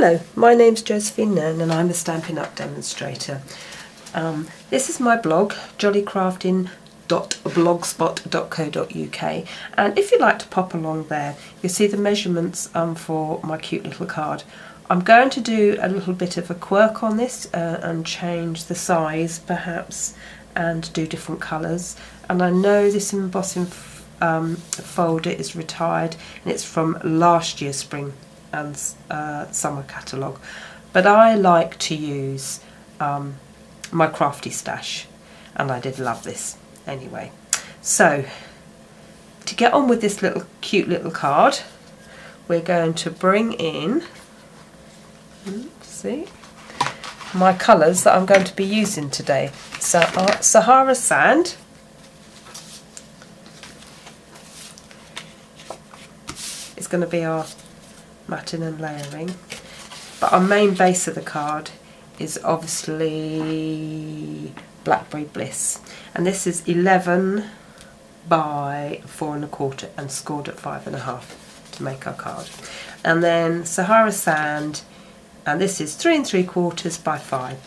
Hello, my name's Josephine Nairn and I'm a Stampin' Up demonstrator. This is my blog, jollycrafting.blogspot.co.uk, and if you'd like to pop along there, you'll see the measurements for my cute little card. I'm going to do a little bit of a quirk on this and change the size perhaps and do different colours. And I know this embossing folder is retired and it's from last year's spring and summer catalogue, but I like to use my crafty stash, and I did love this anyway. So to get on with this cute little card, we're going to bring in, see, my colours that I'm going to be using today. So Sahara Sand, is going to be our matting and layering, but our main base of the card is obviously Blackberry Bliss, and this is 11 by 4 1/4 and scored at 5.5 to make our card. And then Sahara Sand, and this is 3 3/4 by 5,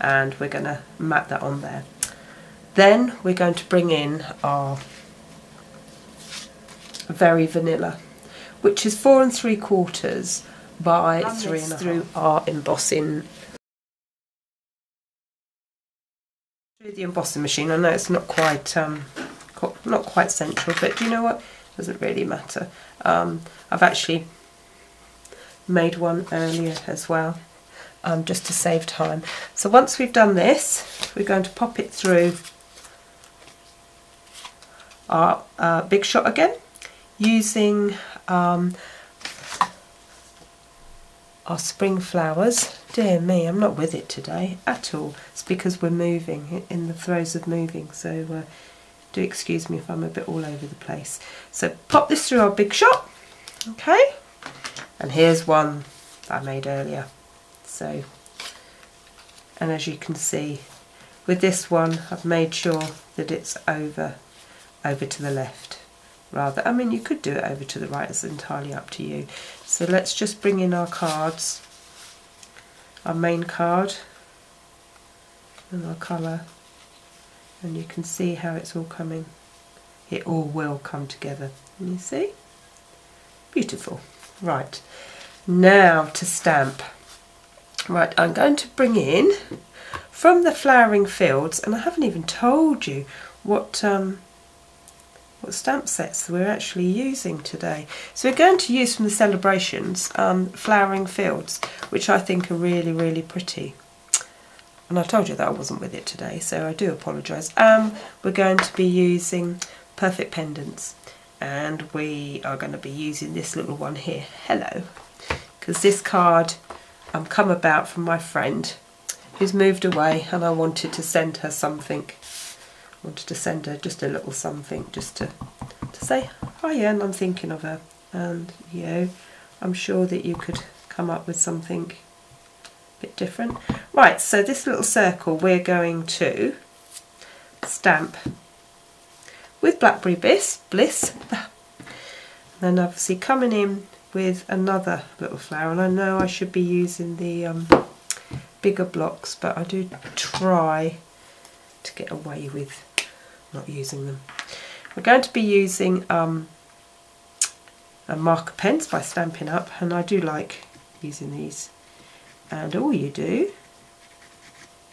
and we're going to mat that on there. Then we're going to bring in our Very Vanilla, which is 4 3/4 by 3.5 through our embossing, through the embossing machine. I know it's not quite central, but do you know what? It doesn't really matter. I've actually made one earlier as well, just to save time. So once we've done this, we're going to pop it through our Big Shot again, using our spring flowers. Dear me, I'm not with it today at all. It's because we're moving, in the throes of moving, so do excuse me if I'm a bit all over the place. So pop this through our Big Shot, okay, and here's one that I made earlier. So, and as you can see with this one, I've made sure that it's over to the left. Rather, I mean, you could do it over to the right, it's entirely up to you. So let's just bring in our cards, our main card and our colour, and you can see how it's all coming. It all will come together, and you see? Beautiful. Right, now to stamp. Right, I'm going to bring in from the Flowering Fields, and I haven't even told you what stamp sets we're actually using today. So we're going to use from the Celebrations Flowering Fields, which I think are really, really pretty. And I told you that I wasn't with it today, so I do apologise. We're going to be using Perfect Pendants, and we are going to be using this little one here, Hello, because this card come about from my friend who's moved away, and I wanted to send her something. Wanted to send her just a little something, just to say hiya, and I'm thinking of her, and you know, I'm sure that you could come up with something a bit different. Right, so this little circle we're going to stamp with Blackberry Bliss, and then obviously coming in with another little flower, and I know I should be using the bigger blocks, but I do try to get away with not using them. We're going to be using marker pens by Stampin' Up, and I do like using these, and all you do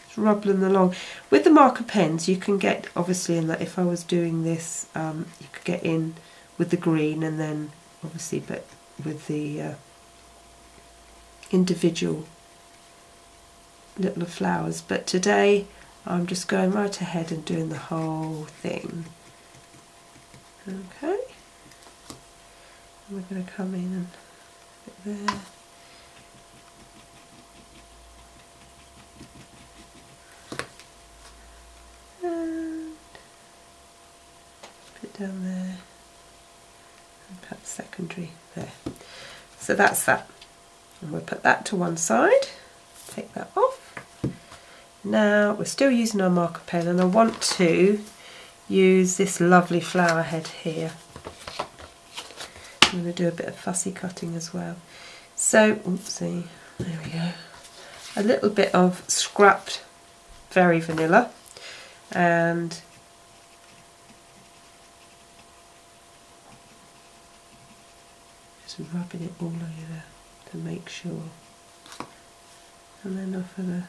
is rub them along. With the marker pens you can get, obviously, in that if I was doing this you could get in with the green, and then obviously, but with the individual little flowers, but today I'm just going right ahead and doing the whole thing. Okay, and we're going to come in and put it there. And put it down there, and perhaps secondary there. So that's that. And we'll put that to one side, take that off. Now we're still using our marker pen, and I want to use this lovely flower head here. I'm going to do a bit of fussy cutting as well. So, oopsie, There we go. A little bit of scrapped Very Vanilla, and just rubbing it all over to make sure. And then off of the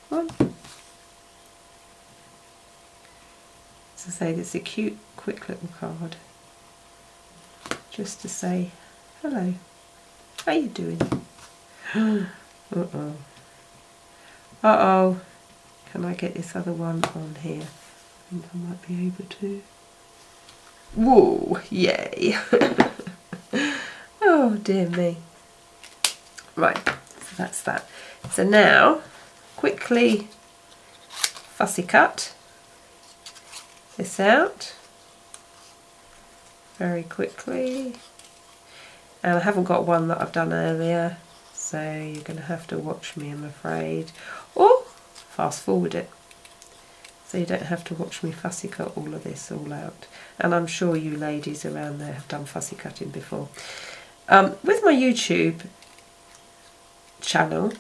one. As I say, it's a cute, quick little card. Just to say, hello, how you doing? Uh-oh. Uh-oh. Can I get this other one on here? I think I might be able to. Whoa, yay. Oh, dear me. Right, so that's that. So now, quickly fussy cut this out very quickly. And I haven't got one that I've done earlier, so you're going to have to watch me, I'm afraid, or fast forward it, so you don't have to watch me fussy cut all of this all out. And I'm sure you ladies around there have done fussy cutting before. With my YouTube channel,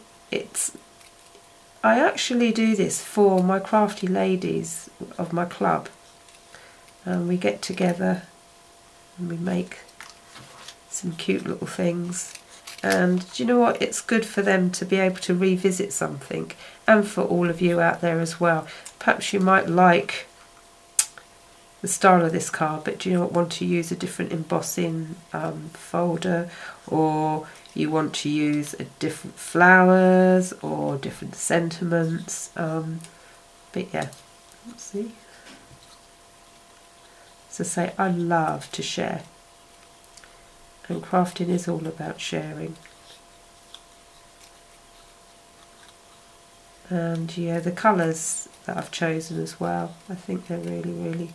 I actually do this for my crafty ladies of my club, and we get together and we make some cute little things. And do you know what, it's good for them to be able to revisit something, and for all of you out there as well. Perhaps you might like the style of this card, but do you know what, want to use a different embossing folder, or you want to use a different flowers or different sentiments, but yeah, let's see. So say, I love to share, and crafting is all about sharing. And yeah, the colours that I've chosen as well, I think they're really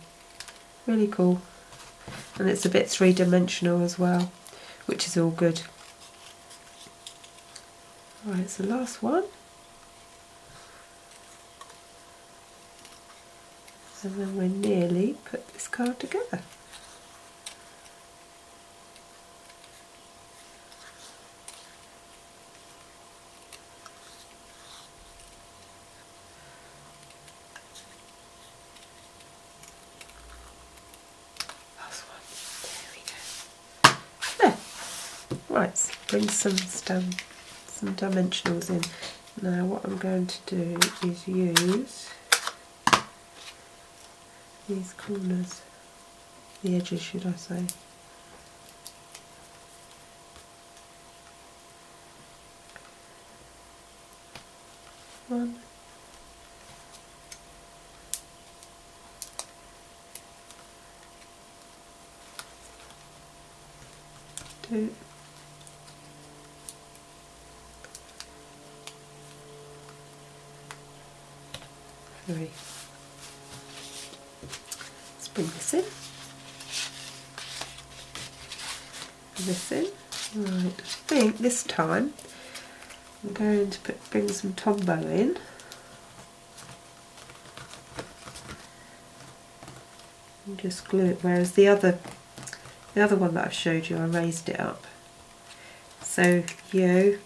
cool, and it's a bit three-dimensional as well, which is all good. Right, it's the last one, and then we're nearly put this card together. Right, so bring some dimensionals in. Now what I'm going to do is use these corners, the edges should I say. One. Two. 3. Let's bring this in. This in. Right, I think this time I'm going to bring some Tombow in. And just glue it, whereas the other one that I've showed you, I raised it up. So you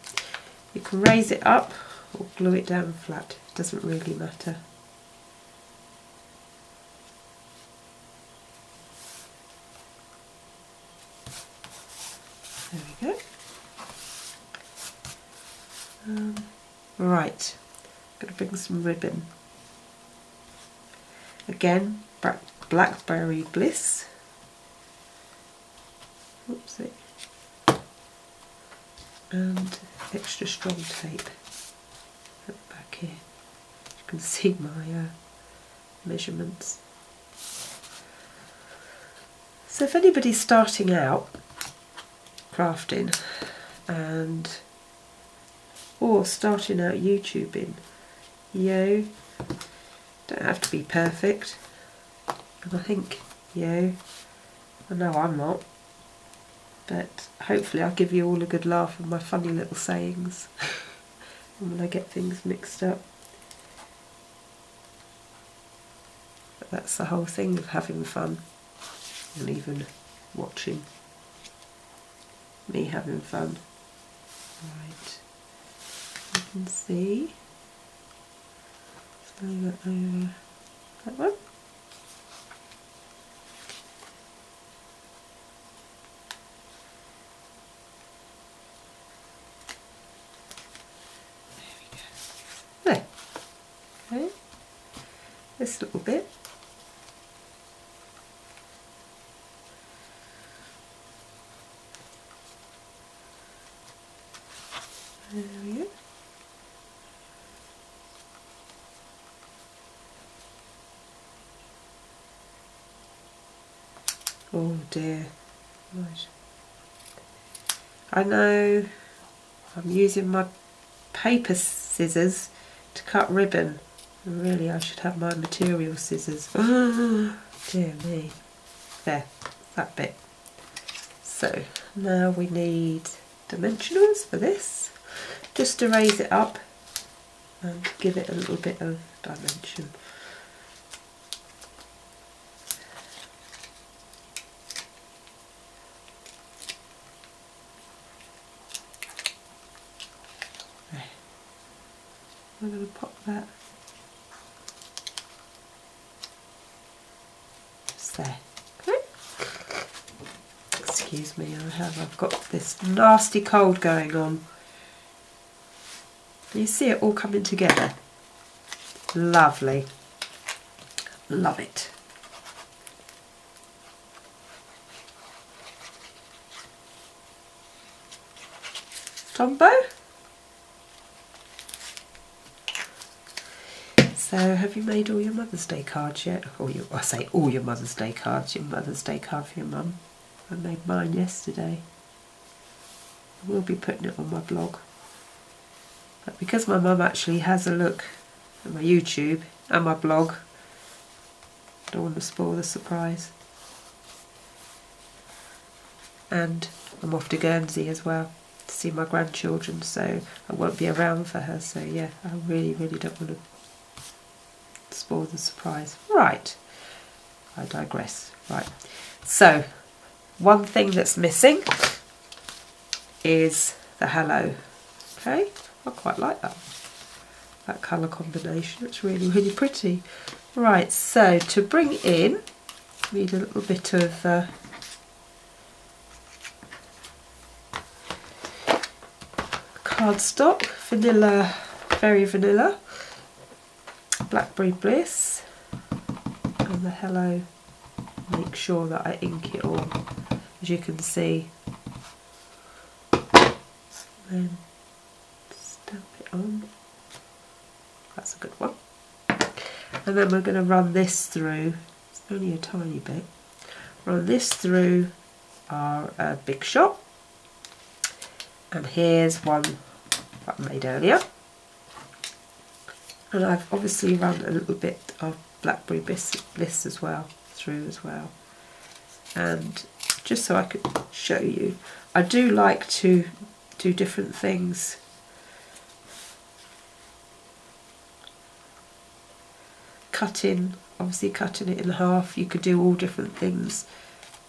can raise it up or glue it down flat, it doesn't really matter. There we go. Right, I'm going to bring some ribbon. Again, Blackberry Bliss. Oopsie. And extra strong tape at the back here. You can see my measurements. So if anybody's starting out crafting or starting out YouTubing, you don't have to be perfect, and I think I know I'm not, but hopefully I'll give you all a good laugh with my funny little sayings and when I get things mixed up. But that's the whole thing of having fun, and even watching me having fun. Right, you can see. Let's move it over that one. There, okay, this little bit. There we go. Oh dear, right. I know I'm using my paper scissors to cut ribbon. Really, I should have my material scissors. Dear me. There, that bit. So now we need dimensionals for this, just to raise it up and give it a little bit of dimension. There. I'm going to pop that just there. Okay. Excuse me, I've got this nasty cold going on. You see it all coming together. Lovely. Love it. Tombo. So have you made all your Mother's Day cards yet? Or I say all your Mother's Day cards, your Mother's Day card for your mum. I made mine yesterday. I will be putting it on my blog. But because my mum actually has a look at my YouTube and my blog, I don't want to spoil the surprise. And I'm off to Guernsey as well to see my grandchildren, so I won't be around for her. So yeah, I really don't want to spoil the surprise. Right, I digress. Right, so one thing that's missing is the hello. Okay, I quite like that colour combination. It's really pretty. Right, so to bring in, need a little bit of cardstock, vanilla, very vanilla, Blackberry Bliss, and the hello. Make sure that I ink it all, as you can see. Then stamp it on. That's a good one. And then we're going to run this through. It's only a tiny bit. Run this through our Big Shot. And here's one that I made earlier. And I've obviously run a little bit of Blackberry Bliss as well through as well. And just so I could show you, I do like to do different things. Obviously cutting it in half, you could do all different things,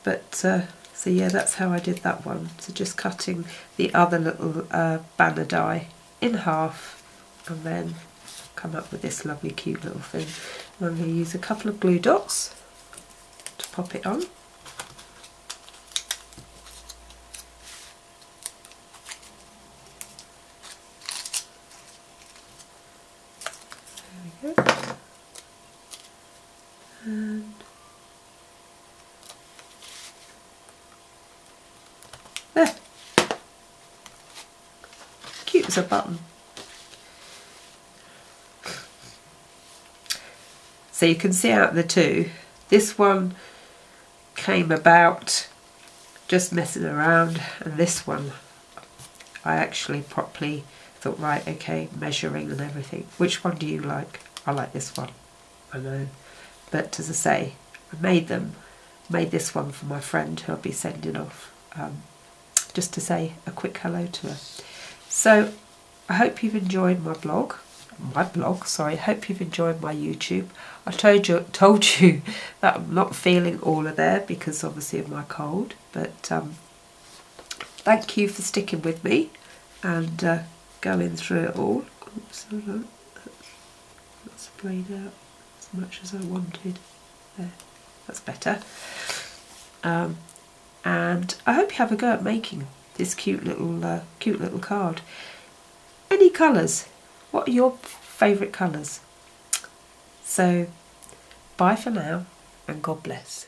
but so yeah, that's how I did that one. So just cutting the other little banner die in half, and then come up with this lovely cute little thing. And I'm going to use a couple of glue dots to pop it on. There we go. And there, cute as a button. So you can see out of the two, this one came about just messing around, and this one I actually properly thought, right, okay, measuring and everything. Which one do you like? I like this one, I know. But as I say, I made this one for my friend who I'll be sending off, just to say a quick hello to her. So I hope you've enjoyed my blog. I hope you've enjoyed my YouTube. I told you that I'm not feeling all of there because obviously of my cold, but thank you for sticking with me and going through it all. Oops, hold on. That's sprayed out as much as I wanted. There, that's better. And I hope you have a go at making this cute little card. Any colours? What are your favourite colours? So, bye for now, and God bless.